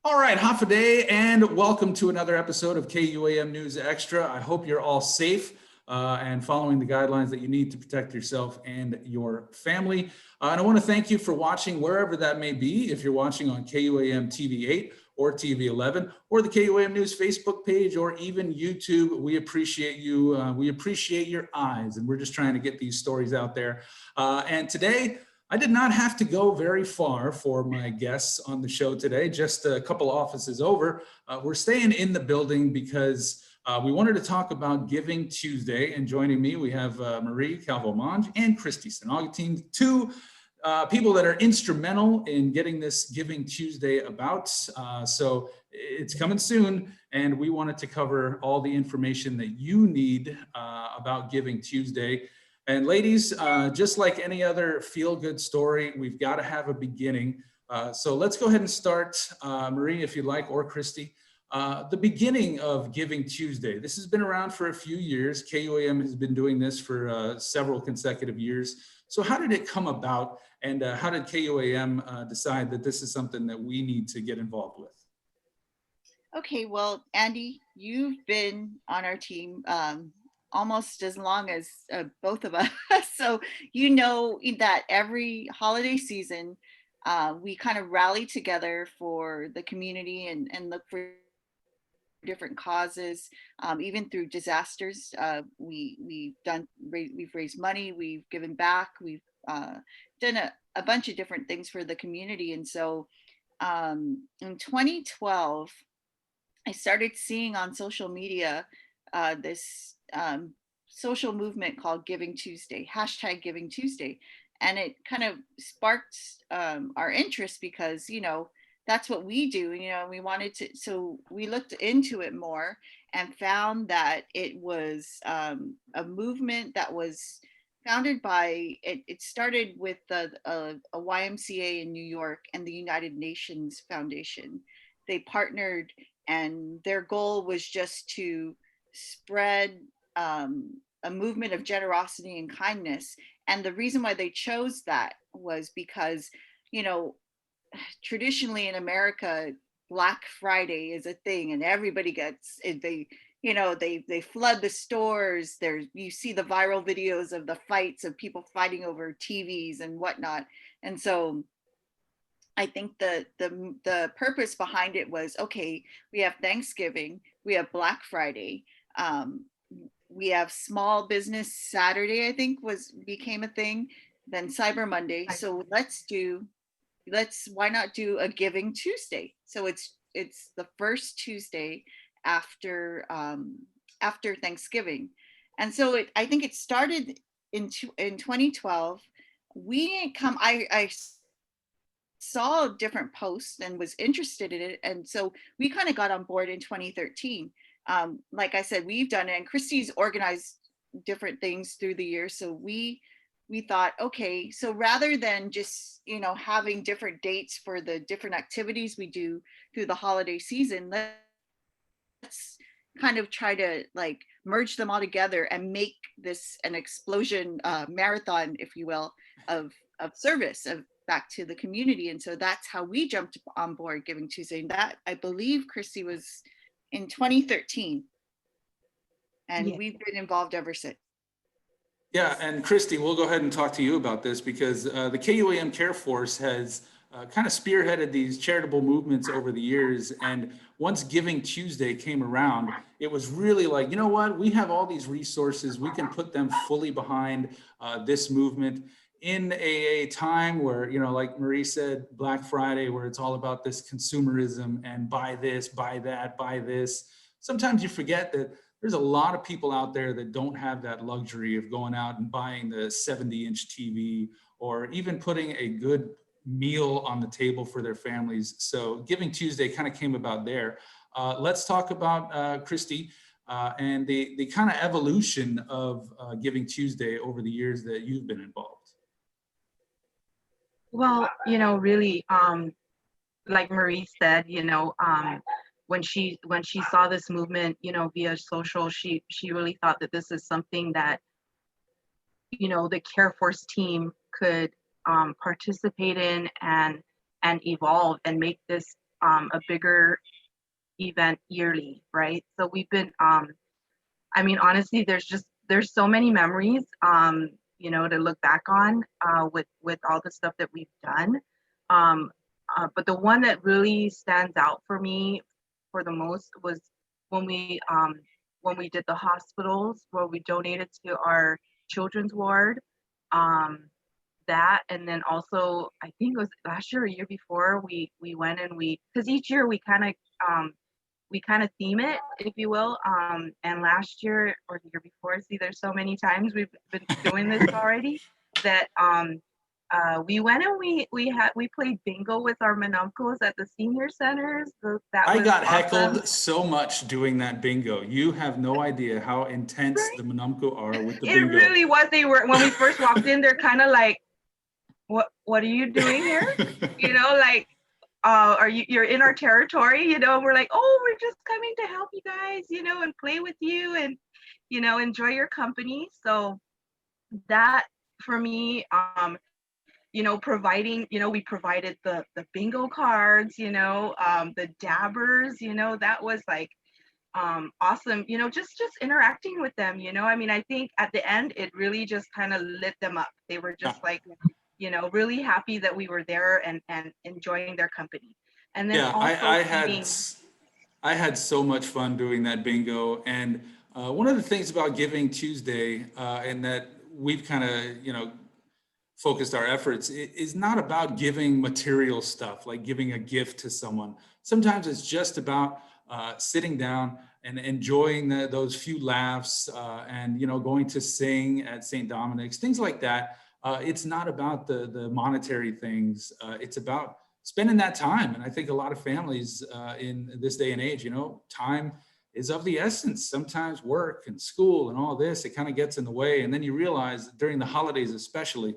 All right, half a day, and welcome to another episode of KUAM News Extra. I hope you're all safe and following the guidelines that you need to protect yourself and your family. And I want to thank you for watching wherever that may be. If you're watching on KUAM TV8 or TV11 or the KUAM News Facebook page or even YouTube, we appreciate you. We appreciate your eyes, and we're just trying to get these stories out there. And today, I did not have to go very far for my guests on the show today, just a couple offices over. We're staying in the building because we wanted to talk about Giving Tuesday. And joining me, we have Marie Calvo-Monge and Christy St-Augustine, two people that are instrumental in getting this Giving Tuesday about. So it's coming soon, and we wanted to cover all the information that you need about Giving Tuesday. And ladies, just like any other feel-good story, we've got to have a beginning. So let's go ahead and start, Marie, if you like, or Christy. The beginning of Giving Tuesday. This has been around for a few years. KUAM has been doing this for several consecutive years. So how did it come about, and how did KUAM decide that this is something that we need to get involved with? Okay, well, Andy, you've been on our team almost as long as both of us. So you know that every holiday season, we kind of rally together for the community and look for different causes, even through disasters. We've raised money, we've given back, we've done a bunch of different things for the community. And so in 2012, I started seeing on social media this social movement called Giving Tuesday, hashtag Giving Tuesday. And it kind of sparked our interest because, that's what we do. We wanted to, so we looked into it more and found that it was a movement that was founded by, it started with a YMCA in New York and the United Nations Foundation. They partnered, and their goal was just to spread a movement of generosity and kindness. And the reason why they chose that was because, you know, traditionally in America, Black Friday is a thing, and everybody gets it. They flood the stores. You see the viral videos of the fights of people fighting over TVs and whatnot. And so I think the purpose behind it was, okay, we have Thanksgiving, we have Black Friday, um, we have Small Business Saturday, I think was became a thing, then Cyber Monday. So let's why not do a Giving Tuesday? So it's the first Tuesday after after Thanksgiving. And so I think it started in 2012. We didn't come I saw different posts and was interested in it. And so we kind of got on board in 2013. Like I said, we've done it, and Christy's organized different things through the years. So we thought, okay, so rather than just having different dates for the different activities we do through the holiday season, let's kind of try to like merge them all together and make this an explosion marathon, if you will, of service of back to the community. And so that's how we jumped on board Giving Tuesday. And that, I believe, Christy, was in 2013, and Yeah. we've been involved ever since. Yeah, and Christy, we'll go ahead and talk to you about this because the KUAM Care Force has kind of spearheaded these charitable movements over the years. And once Giving Tuesday came around, it was really like, you know what, we have all these resources, we can put them fully behind this movement in a time where, like Marie said, Black Friday, where it's all about this consumerism and buy this, buy that, buy this. Sometimes you forget that there's a lot of people out there that don't have that luxury of going out and buying the 70-inch TV or even putting a good meal on the table for their families. So Giving Tuesday kind of came about there. Let's talk about Christy and the kind of evolution of Giving Tuesday over the years that you've been involved. Well, really, like Marie said, when she saw this movement, via social, she really thought that this is something that, the Care Force team could participate in and evolve and make this a bigger event yearly, right? So we've been, I mean, honestly, there's so many memories, to look back on, with all the stuff that we've done. Um, but the one that really stands out for me for the most was when we, um, when we did the hospitals, where we donated to our children's ward. Um, that, and then also I think it was last year or year before, we went and because each year we kind of theme it, if you will. And last year or the year before, see, there's so many times we've been doing this already that we went and we played bingo with our monuncles at the senior centers. That I was got awesome. heckled so much doing that bingo. You have no idea how intense Right? the Monumco are with the It bingo. really was. They were, when we first walked in, they're kind of like, what are you doing here? Like, you're in our territory, and we're like, oh, we're just coming to help you guys, and play with you, and enjoy your company. So that, for me, providing, we provided the bingo cards, the dabbers, that was like awesome, just interacting with them. I mean, I think at the end it really just kind of lit them up. They were just like, really happy that we were there and enjoying their company. And then Yeah, also had feeding. I had so much fun doing that bingo. And one of the things about Giving Tuesday, and that we've kind of, focused our efforts, is not about giving material stuff, like giving a gift to someone. Sometimes it's just about sitting down and enjoying those few laughs, and going to sing at St. Dominic's, things like that. It's not about the monetary things. It's about spending that time. And I think a lot of families in this day and age, time is of the essence. Sometimes work and school and all this, it kind of gets in the way. And then you realize during the holidays, especially,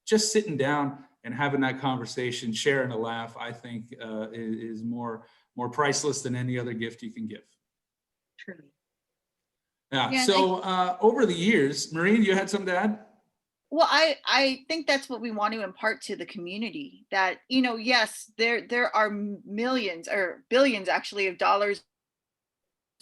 just sitting down and having that conversation, sharing a laugh, I think is more priceless than any other gift you can give. Truly. Yeah. Yeah, and So over the years, Maureen, you had something to add? well, I think that's what we want to impart to the community, that, yes, there are millions or billions actually of dollars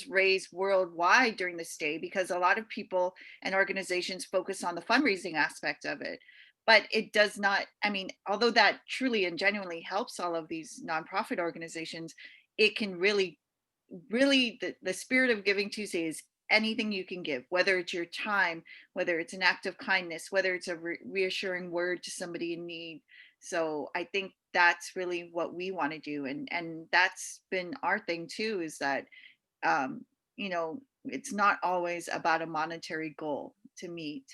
raised worldwide during this day, because a lot of people and organizations focus on the fundraising aspect of it. But it does not, I mean, although that truly and genuinely helps all of these nonprofit organizations, it can really, the spirit of Giving Tuesday is anything you can give, whether it's your time, whether it's an act of kindness, whether it's a reassuring word to somebody in need. So I think that's really what we want to do, and that's been our thing too, is that um, it's not always about a monetary goal to meet.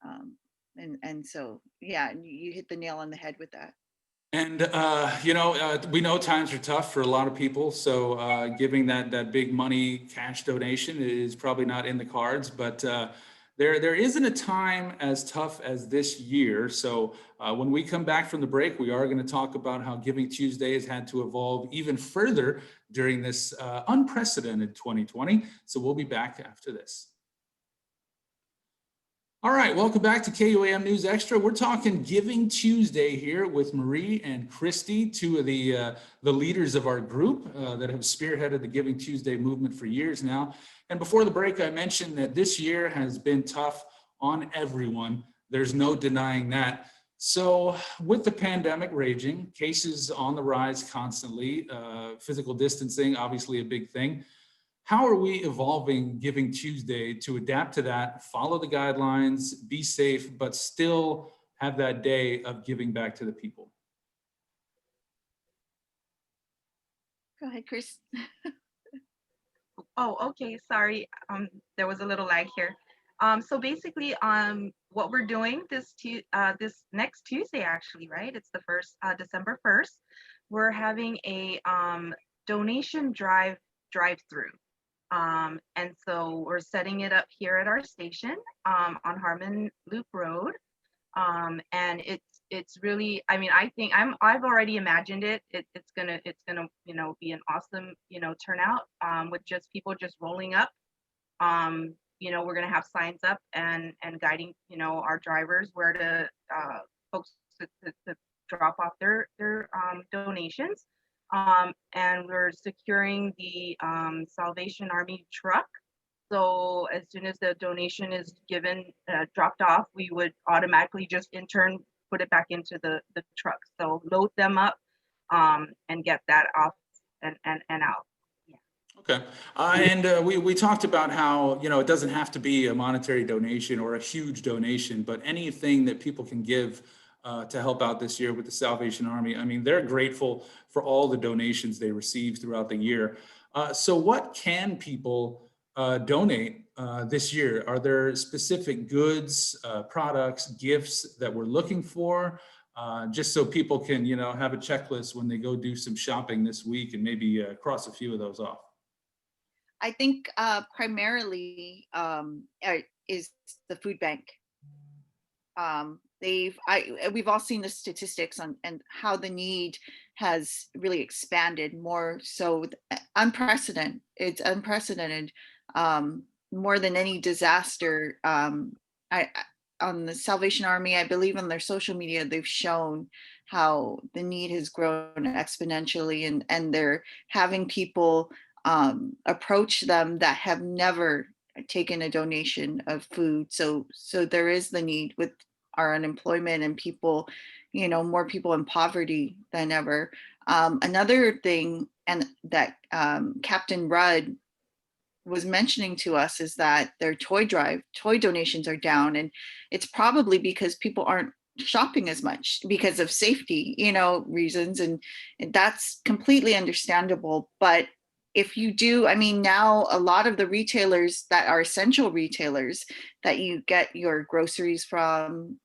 Um, and so, yeah, you hit the nail on the head with that. And we know times are tough for a lot of people, so giving that big money cash donation is probably not in the cards. But there isn't a time as tough as this year. So when we come back from the break, we are going to talk about how Giving Tuesday has had to evolve even further during this unprecedented 2020. So we'll be back after this. All right, welcome back to KUAM News Extra. We're talking Giving Tuesday here with Marie and Christy, two of the leaders of our group that have spearheaded the Giving Tuesday movement for years now. And before the break, I mentioned that this year has been tough on everyone. There's no denying that. So with the pandemic raging, cases on the rise constantly, physical distancing, obviously a big thing. How are we evolving Giving Tuesday to adapt to that, follow the guidelines, be safe, but still have that day of giving back to the people? Go ahead, Chris. Oh, okay. Sorry. There was a little lag here. So basically, what we're doing this next Tuesday, actually, right? It's the first, December 1st. We're having a donation drive-through. And so we're setting it up here at our station, on Harmon Loop Road. And it's really, I mean, I've already imagined it. It's gonna be an awesome, turnout, with just people just rolling up. We're gonna have signs up and guiding, our drivers where to folks to drop off their donations. And we're securing the Salvation Army truck. So as soon as the donation is given, dropped off, we would automatically just in turn put it back into the truck. So load them up and get that off and out. Okay. We talked about how, you know, it doesn't have to be a monetary donation or a huge donation, but anything that people can give to help out this year with the Salvation Army. I mean, they're grateful for all the donations they receive throughout the year. So what can people donate this year? Are there specific goods, products, gifts that we're looking for? Just so people can, you know, have a checklist when they go do some shopping this week and maybe cross a few of those off. I think primarily is the food bank. We've all seen the statistics on and how the need has really expanded more so unprecedented. It's unprecedented, more than any disaster. On the Salvation Army, I believe on their social media, they've shown how the need has grown exponentially, and they're having people approach them that have never taken a donation of food. So there is the need with our unemployment and people, you know, more people in poverty than ever. Another thing, and that Captain Rudd was mentioning to us, is that their toy donations are down, and it's probably because people aren't shopping as much because of safety, you know, reasons, and that's completely understandable. But if you do, I mean, now a lot of the retailers that are essential retailers that you get your groceries from,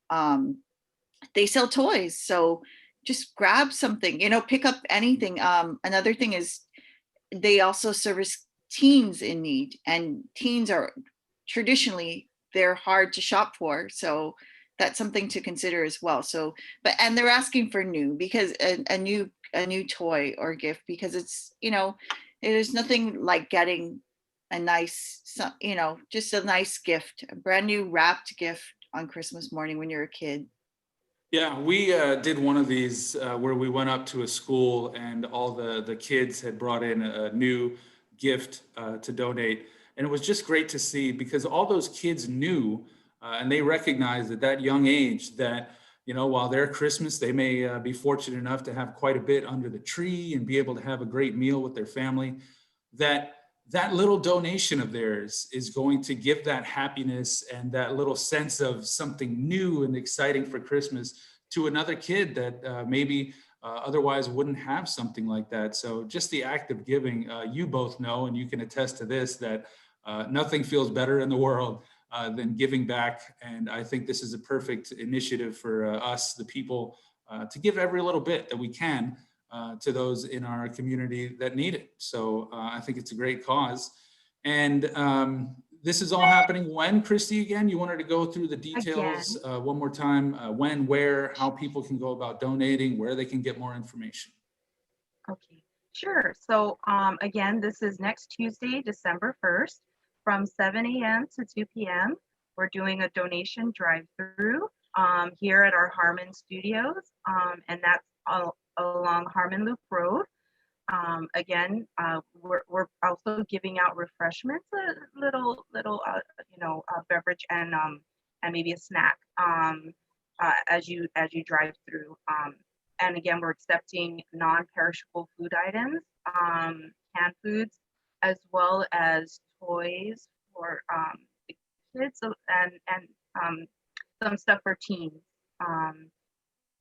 they sell toys. So just grab something, you know, pick up anything. Another thing is they also service teens in need, and teens are traditionally, they're hard to shop for. So that's something to consider as well. So, and they're asking for new, because a new toy or gift, because it's, you know, there's nothing like getting a nice, you know, just a nice gift, a brand new wrapped gift on Christmas morning when you're a kid. Yeah, we did one of these where we went up to a school and all the kids had brought in a new gift to donate. And it was just great to see, because all those kids knew and they recognized at that young age that, you know, while they're Christmas, they may be fortunate enough to have quite a bit under the tree and be able to have a great meal with their family, that little donation of theirs is going to give that happiness and that little sense of something new and exciting for Christmas to another kid that maybe otherwise wouldn't have something like that. So just the act of giving, you both know, and you can attest to this, that nothing feels better in the world than giving back. And I think this is a perfect initiative for us, the people, to give every little bit that we can to those in our community that need it. So I think it's a great cause. And this is all happening when, Christy, again, you wanted to go through the details one more time, when, where, how people can go about donating, where they can get more information. Okay, sure. So again, this is next Tuesday, December 1st, from 7 a.m. to 2 p.m. We're doing a donation drive-through here at our Harmon Studios, and that's along Harmon Loop Road. Again, we're also giving out refreshments, a little you know, a beverage and maybe a snack as you drive through. And again, we're accepting non-perishable food items, canned foods, as well as toys for the kids, and some stuff for teens.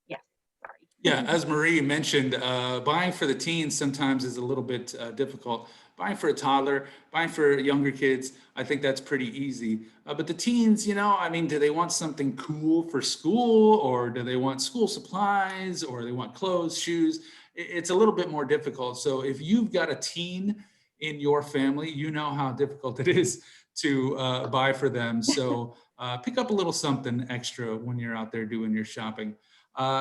Yes, sorry. Yeah, as Marie mentioned, buying for the teens sometimes is a little bit difficult. Buying for a toddler, buying for younger kids, I think that's pretty easy. But the teens, you know, I mean, do they want something cool for school, or do they want school supplies, or they want clothes, shoes? It's a little bit more difficult. So if you've got a teen in your family, you know how difficult it is to buy for them. So pick up a little something extra when you're out there doing your shopping.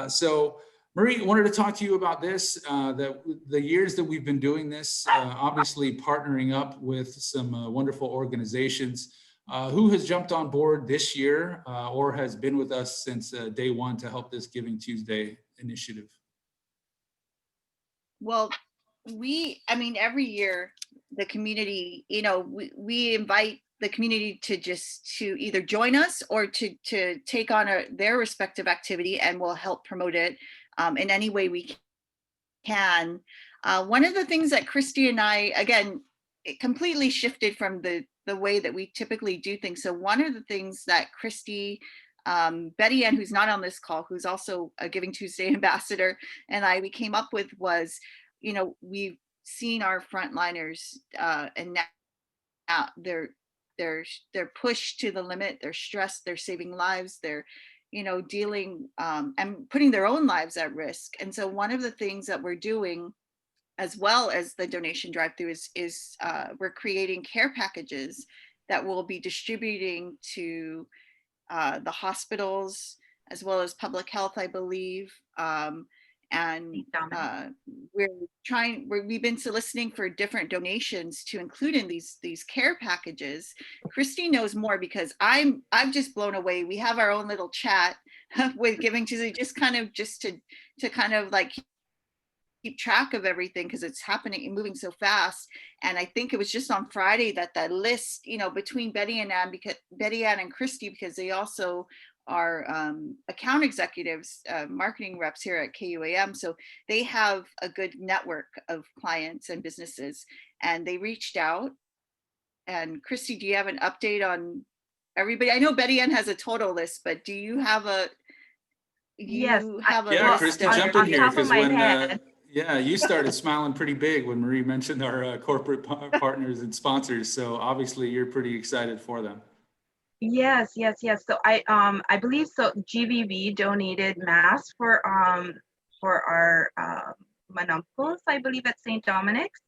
So Marie, I wanted to talk to you about this, that the years that we've been doing this, obviously partnering up with some wonderful organizations. Who has jumped on board this year or has been with us since day one to help this Giving Tuesday initiative? Well, I mean, every year the community, we invite the community to either join us or to take on their respective activity, and we'll help promote it in any way we can. One of the things that Christy and I, again, it completely shifted from the way that we typically do things. So one of the things that Christy, Betty Ann, who's not on this call, who's also a Giving Tuesday ambassador, and we came up with was, we've seen our frontliners, and now they're pushed to the limit. They're stressed. They're saving lives. They're dealing and putting their own lives at risk. And so one of the things that we're doing, as well as the donation drive-through, is we're creating care packages that we'll be distributing to the hospitals as well as public health, I believe. And we've been soliciting for different donations to include in these care packages. Christy knows more because I'm just blown away. We have our own little chat with Giving Tuesday, just to kind of like keep track of everything, because it's happening and moving so fast. And I think it was just on Friday that list, between Betty Ann and Christy, because they also are account executives, marketing reps here at KUAM. So they have a good network of clients and businesses, and they reached out. And Christy, do you have an update on everybody? I know Betty Ann has a total list, but do you have a Yes. Yeah, Christy, jump in here, because when yeah, you started smiling pretty big when Marie mentioned our corporate partners and sponsors. So obviously you're pretty excited for them. Yes. So I believe so. GVV donated masks for our Manumpos, I believe, at St. Dominic's.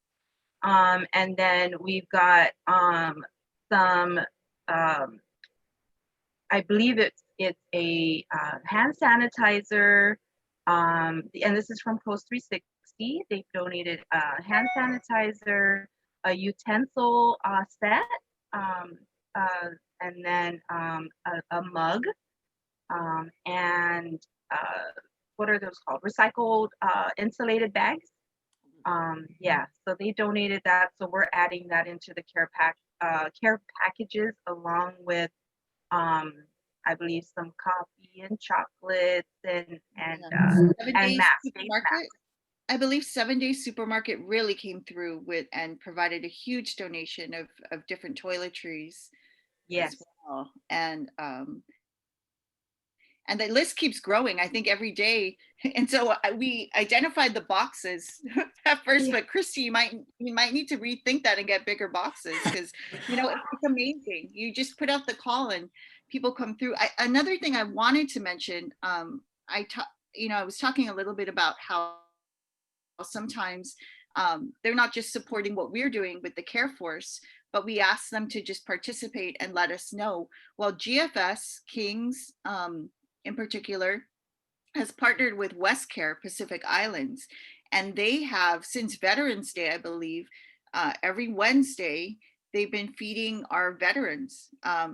And then we've got some I believe it's a hand sanitizer, and this is from Coast 360. They've donated hand sanitizer, a utensil set, and then a mug, and what are those called? Recycled insulated bags. Yeah, so they donated that. So we're adding that into the care packages, along with I believe some coffee and chocolates and masks. I believe 7 Day Supermarket really came through with and provided a huge donation of different toiletries. Yes. As well. And the list keeps growing, I think, every day. And so we identified the boxes at first, but Christy, you might need to rethink that and get bigger boxes, because it's amazing. You just put out the call and people come through. Another thing I wanted to mention, I was talking a little bit about how sometimes they're not just supporting what we're doing with the Care Force, but we ask them to just participate and let us know. Well, GFS Kings in particular has partnered with WestCare Pacific Islands, and they have, since Veterans Day, I believe, every Wednesday they've been feeding our veterans. I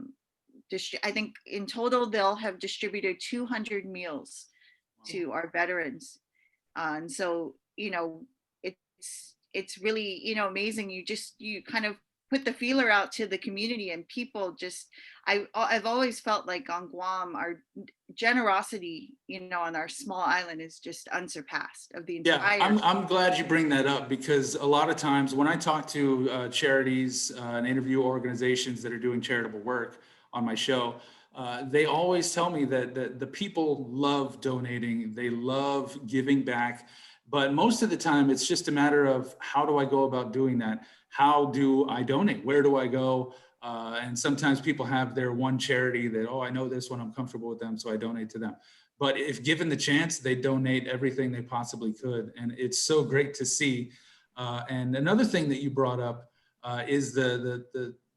think in total they'll have distributed 200 meals to our veterans, and so it's really amazing. You kind of put the feeler out to the community, and people just, I've always felt like on Guam, our generosity, on our small island is just unsurpassed of the entire. Yeah, I'm glad you bring that up, because a lot of times when I talk to charities and interview organizations that are doing charitable work on my show, they always tell me that the people love donating, they love giving back. But most of the time, it's just a matter of, how do I go about doing that? How do I donate? Where do I go? And sometimes people have their one charity that, I know this one, I'm comfortable with them, so I donate to them. But if given the chance, they donate everything they possibly could. And it's so great to see. And another thing that you brought up is the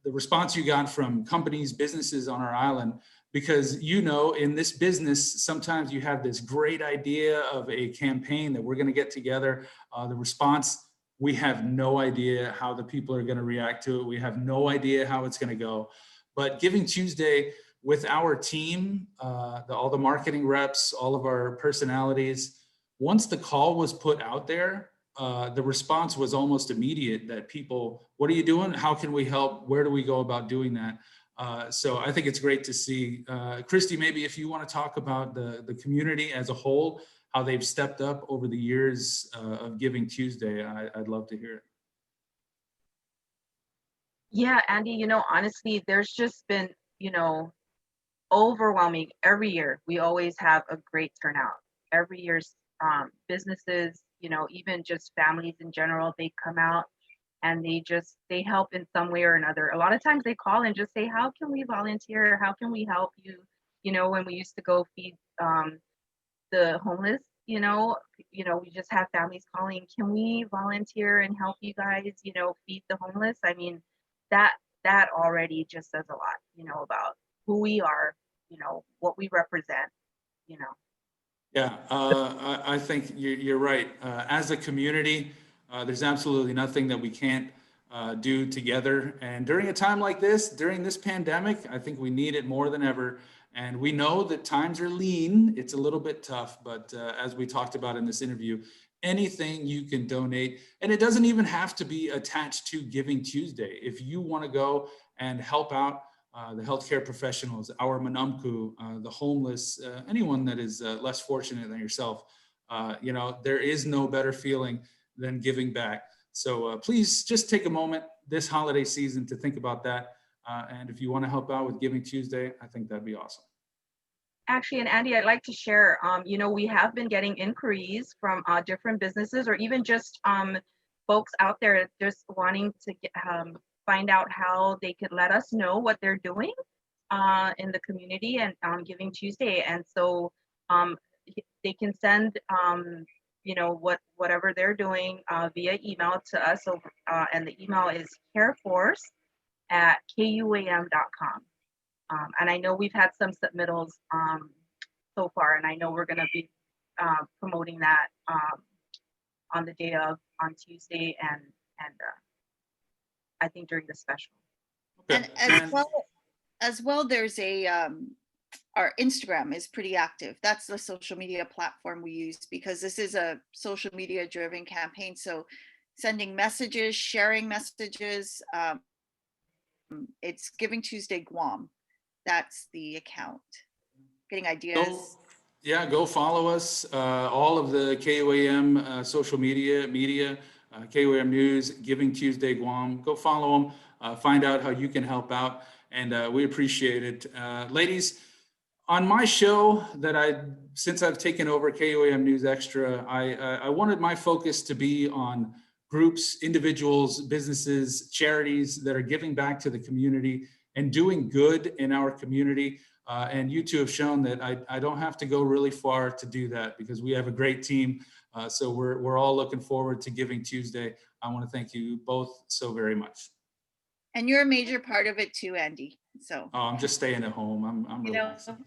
response you got from companies, businesses on our island. Because, in this business, sometimes you have this great idea of a campaign that we're going to get together. The response, we have no idea how the people are going to react to it. We have no idea how it's going to go. But Giving Tuesday, with our team, all the marketing reps, all of our personalities, once the call was put out there, the response was almost immediate that people, what are you doing? How can we help? Where do we go about doing that? So I think it's great to see. Christy, maybe if you want to talk about the community as a whole, how they've stepped up over the years of Giving Tuesday, I'd love to hear it. Yeah, Andy, honestly, there's just been, overwhelming every year. We always have a great turnout. Every year's businesses, even just families in general, they come out and they help in some way or another. A lot of times they call and just say, how can we volunteer? How can we help you? When we used to go feed the homeless, we just have families calling, can we volunteer and help you guys, feed the homeless? I mean, that already just says a lot, about who we are, what we represent, Yeah, I think you're right. As a community, there's absolutely nothing that we can't do together. And during a time like this, during this pandemic, I think we need it more than ever. And we know that times are lean. It's a little bit tough, but as we talked about in this interview, anything you can donate, and it doesn't even have to be attached to Giving Tuesday. If you want to go and help out the healthcare professionals, our Manamku, the homeless, anyone that is less fortunate than yourself, there is no better feeling than giving back. So please just take a moment this holiday season to think about that. And if you want to help out with Giving Tuesday, I think that'd be awesome. Actually, and Andy, I'd like to share, we have been getting inquiries from different businesses or even just folks out there just wanting to find out how they could let us know what they're doing in the community and on Giving Tuesday. And so they can send, whatever they're doing via email to us. And the email is careforce@kuam.com. And I know we've had some submittals so far, and I know we're going to be promoting that on the day of, on Tuesday, and I think during the special. Okay. And as well, there's our Instagram is pretty active. That's the social media platform we use because this is a social media driven campaign. So sending messages, sharing messages, it's Giving Tuesday Guam. That's the account. Getting ideas. Go follow us. All of the KUAM social media, KUAM News, Giving Tuesday Guam. Go follow them. Find out how you can help out. And we appreciate it. Ladies, on my show since I've taken over KUAM News Extra, I wanted my focus to be on groups, individuals, businesses, charities that are giving back to the community and doing good in our community. And you two have shown that I don't have to go really far to do that because we have a great team. So we're all looking forward to Giving Tuesday. I want to thank you both so very much. And you're a major part of it too, Andy. So I'm just staying at home. I'm relaxing.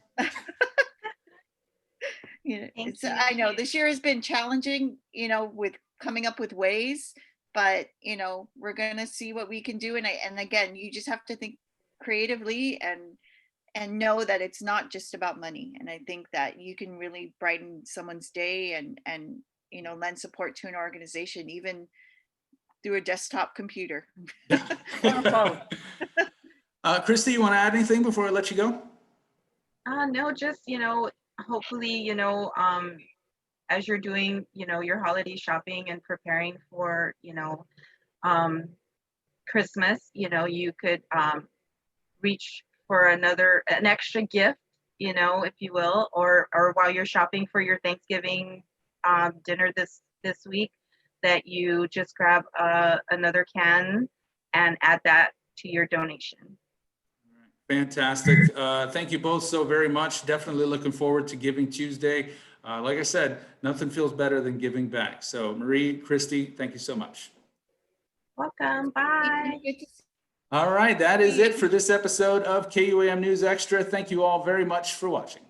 I know this year has been challenging, with coming up with ways, but we're gonna see what we can do. And again, you just have to think creatively and know that it's not just about money. And I think that you can really brighten someone's day and lend support to an organization, even through a desktop computer. Christy, you want to add anything before I let you go? No, just, hopefully, as you're doing, your holiday shopping and preparing for, Christmas, you could reach for an extra gift, if you will, or while you're shopping for your Thanksgiving dinner this week, that you just grab another can and add that to your donation. Fantastic. Thank you both so very much. Definitely looking forward to Giving Tuesday. Like I said, nothing feels better than giving back. So Marie, Christy, thank you so much. Welcome. Bye. All right, that is it for this episode of KUAM News Extra. Thank you all very much for watching.